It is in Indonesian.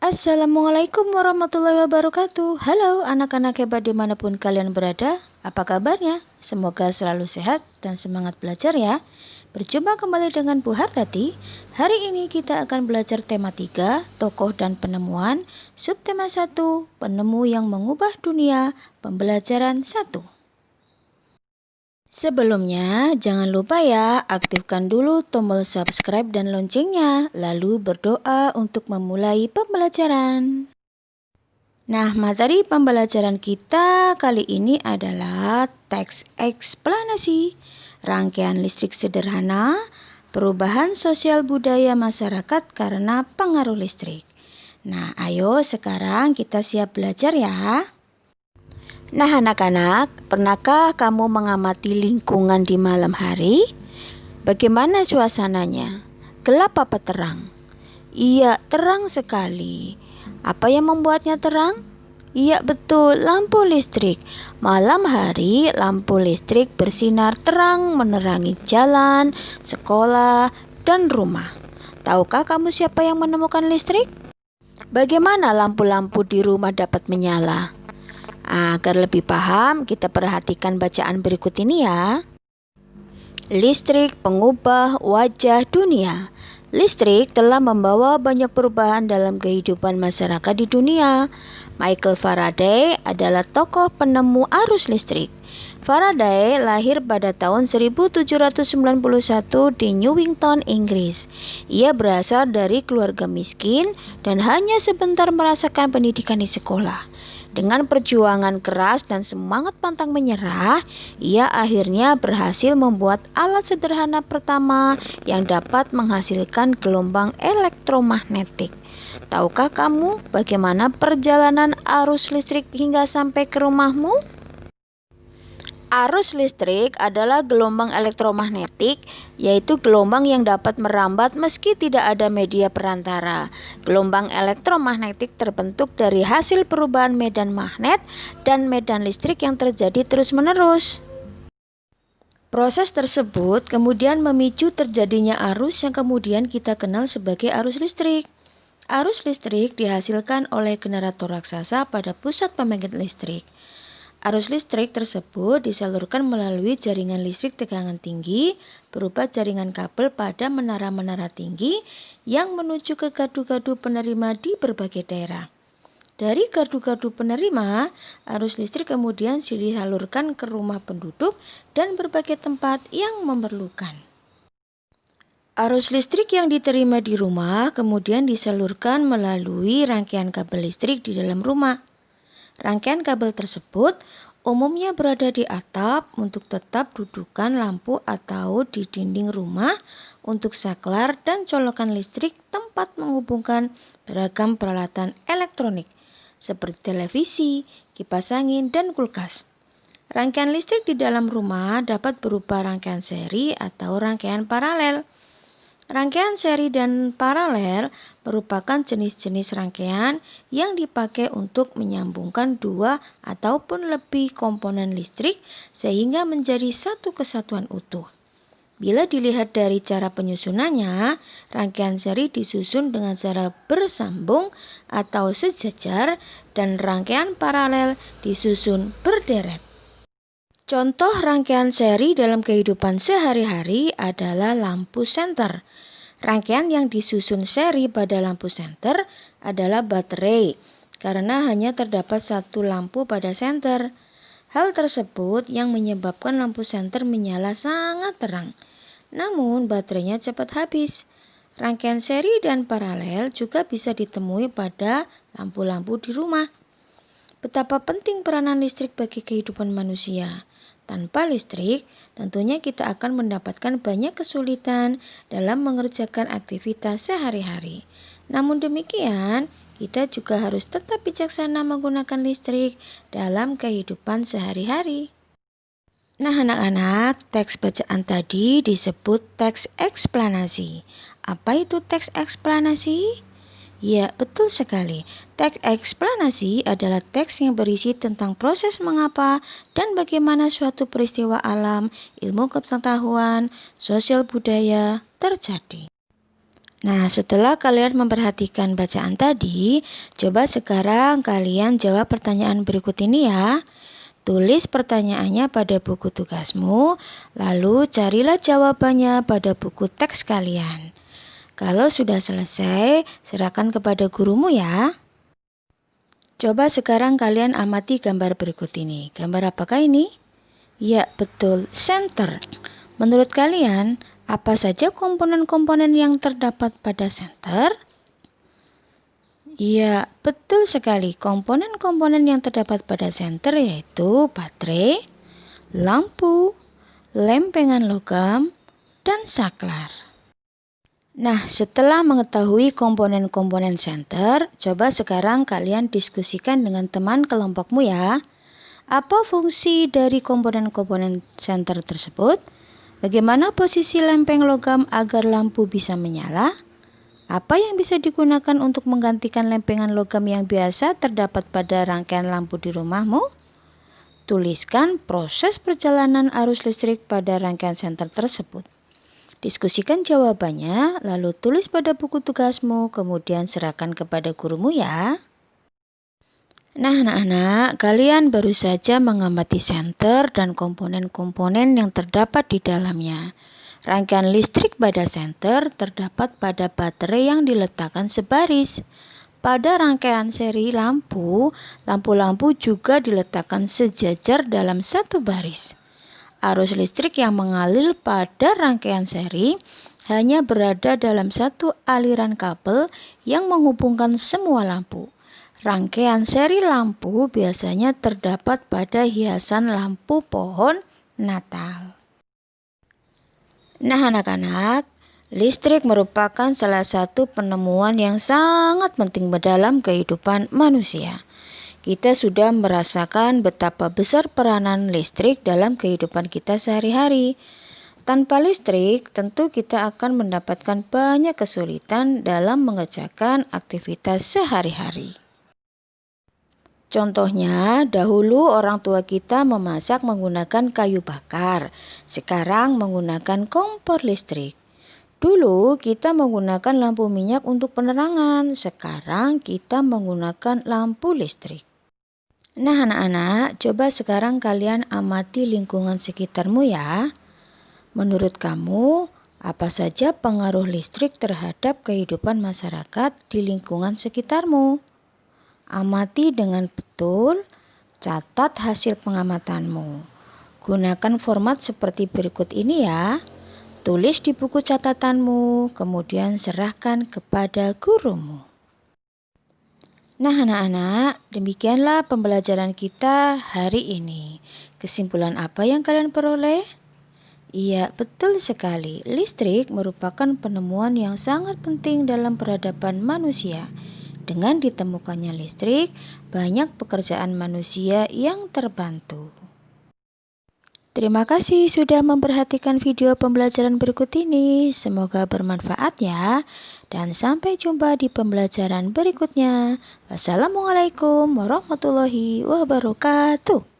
Assalamualaikum warahmatullahi wabarakatuh. Halo anak-anak hebat dimanapun kalian berada. Apa kabarnya? Semoga selalu sehat dan semangat belajar ya. Berjumpa kembali dengan Bu Hartati. Hari ini kita akan belajar tema 3, tokoh dan penemuan. Subtema 1, penemu yang mengubah dunia. Pembelajaran 1. Sebelumnya, jangan lupa ya, aktifkan dulu tombol subscribe dan loncengnya, lalu berdoa untuk memulai pembelajaran. Nah, materi pembelajaran kita kali ini adalah teks eksplanasi, rangkaian listrik sederhana, perubahan sosial budaya masyarakat karena pengaruh listrik. Nah, ayo sekarang kita siap belajar ya. Nah anak-anak, pernahkah kamu mengamati lingkungan di malam hari? Bagaimana suasananya? Gelap apa terang? Iya, terang sekali. Apa yang membuatnya terang? Iya betul, lampu listrik. Malam hari, lampu listrik bersinar terang menerangi jalan, sekolah, dan rumah. Tahukah kamu siapa yang menemukan listrik? Bagaimana lampu-lampu di rumah dapat menyala? Agar lebih paham, kita perhatikan bacaan berikut ini ya. Listrik pengubah wajah dunia. Listrik telah membawa banyak perubahan dalam kehidupan masyarakat di dunia. Michael Faraday adalah tokoh penemu arus listrik. Faraday lahir pada tahun 1791 di Newington, Inggris. Ia berasal dari keluarga miskin dan hanya sebentar merasakan pendidikan di sekolah. Dengan perjuangan keras dan semangat pantang menyerah, ia akhirnya berhasil membuat alat sederhana pertama yang dapat menghasilkan gelombang elektromagnetik. Tahukah kamu bagaimana perjalanan arus listrik hingga sampai ke rumahmu? Arus listrik adalah gelombang elektromagnetik, yaitu gelombang yang dapat merambat meski tidak ada media perantara. Gelombang elektromagnetik terbentuk dari hasil perubahan medan magnet dan medan listrik yang terjadi terus-menerus. Proses tersebut kemudian memicu terjadinya arus yang kemudian kita kenal sebagai arus listrik. Arus listrik dihasilkan oleh generator raksasa pada pusat pembangkit listrik. Arus listrik tersebut disalurkan melalui jaringan listrik tegangan tinggi berupa jaringan kabel pada menara-menara tinggi yang menuju ke gardu-gardu penerima di berbagai daerah. Dari gardu-gardu penerima, arus listrik kemudian disalurkan ke rumah penduduk dan berbagai tempat yang memerlukan. Arus listrik yang diterima di rumah kemudian disalurkan melalui rangkaian kabel listrik di dalam rumah. Rangkaian kabel tersebut umumnya berada di atap untuk tetap dudukan lampu atau di dinding rumah untuk saklar dan colokan listrik tempat menghubungkan beragam peralatan elektronik seperti televisi, kipas angin, dan kulkas. Rangkaian listrik di dalam rumah dapat berupa rangkaian seri atau rangkaian paralel. Rangkaian seri dan paralel merupakan jenis-jenis rangkaian yang dipakai untuk menyambungkan dua ataupun lebih komponen listrik sehingga menjadi satu kesatuan utuh. Bila dilihat dari cara penyusunannya, rangkaian seri disusun dengan cara bersambung atau sejajar dan rangkaian paralel disusun berderet. Contoh rangkaian seri dalam kehidupan sehari-hari adalah lampu senter. Rangkaian yang disusun seri pada lampu senter adalah baterai, karena hanya terdapat satu lampu pada senter. Hal tersebut yang menyebabkan lampu senter menyala sangat terang, namun baterainya cepat habis. Rangkaian seri dan paralel juga bisa ditemui pada lampu-lampu di rumah. Betapa penting peranan listrik bagi kehidupan manusia. Tanpa listrik, tentunya kita akan mendapatkan banyak kesulitan dalam mengerjakan aktivitas sehari-hari. Namun demikian, kita juga harus tetap bijaksana menggunakan listrik dalam kehidupan sehari-hari. Nah anak-anak, teks bacaan tadi disebut teks eksplanasi. Apa itu teks eksplanasi? Ya, betul sekali. Teks eksplanasi adalah teks yang berisi tentang proses mengapa dan bagaimana suatu peristiwa alam, ilmu pengetahuan, sosial budaya terjadi. Nah, setelah kalian memperhatikan bacaan tadi, coba sekarang kalian jawab pertanyaan berikut ini ya. Tulis pertanyaannya pada buku tugasmu, lalu carilah jawabannya pada buku teks kalian. Kalau sudah selesai, serahkan kepada gurumu ya. Coba sekarang kalian amati gambar berikut ini. Gambar apakah ini? Ya, betul, senter. Menurut kalian, apa saja komponen-komponen yang terdapat pada senter? Ya, betul sekali. Komponen-komponen yang terdapat pada senter yaitu baterai, lampu, lempengan logam, dan saklar. Nah, setelah mengetahui komponen-komponen senter, coba sekarang kalian diskusikan dengan teman kelompokmu ya. Apa fungsi dari komponen-komponen senter tersebut? Bagaimana posisi lempeng logam agar lampu bisa menyala? Apa yang bisa digunakan untuk menggantikan lempengan logam yang biasa terdapat pada rangkaian lampu di rumahmu? Tuliskan proses perjalanan arus listrik pada rangkaian senter tersebut. Diskusikan jawabannya, lalu tulis pada buku tugasmu, kemudian serahkan kepada gurumu ya. Nah, anak-anak, kalian baru saja mengamati senter dan komponen-komponen yang terdapat di dalamnya. Rangkaian listrik pada senter terdapat pada baterai yang diletakkan sebaris. Pada rangkaian seri lampu, lampu-lampu juga diletakkan sejajar dalam satu baris. Arus listrik yang mengalir pada rangkaian seri hanya berada dalam satu aliran kabel yang menghubungkan semua lampu. Rangkaian seri lampu biasanya terdapat pada hiasan lampu pohon Natal. Nah, anak-anak, listrik merupakan salah satu penemuan yang sangat penting dalam kehidupan manusia. Kita sudah merasakan betapa besar peranan listrik dalam kehidupan kita sehari-hari. Tanpa listrik, tentu kita akan mendapatkan banyak kesulitan dalam mengerjakan aktivitas sehari-hari. Contohnya, dahulu orang tua kita memasak menggunakan kayu bakar, sekarang menggunakan kompor listrik. Dulu kita menggunakan lampu minyak untuk penerangan, sekarang kita menggunakan lampu listrik. Nah, anak-anak, coba sekarang kalian amati lingkungan sekitarmu ya. Menurut kamu, apa saja pengaruh listrik terhadap kehidupan masyarakat di lingkungan sekitarmu? Amati dengan betul, catat hasil pengamatanmu. Gunakan format seperti berikut ini ya. Tulis di buku catatanmu, kemudian serahkan kepada gurumu. Nah, anak-anak, demikianlah pembelajaran kita hari ini. Kesimpulan apa yang kalian peroleh? Iya, betul sekali. Listrik merupakan penemuan yang sangat penting dalam peradaban manusia. Dengan ditemukannya listrik, banyak pekerjaan manusia yang terbantu. Terima kasih sudah memperhatikan video pembelajaran berikut ini. Semoga bermanfaat ya. Dan sampai jumpa di pembelajaran berikutnya. Wassalamualaikum warahmatullahi wabarakatuh.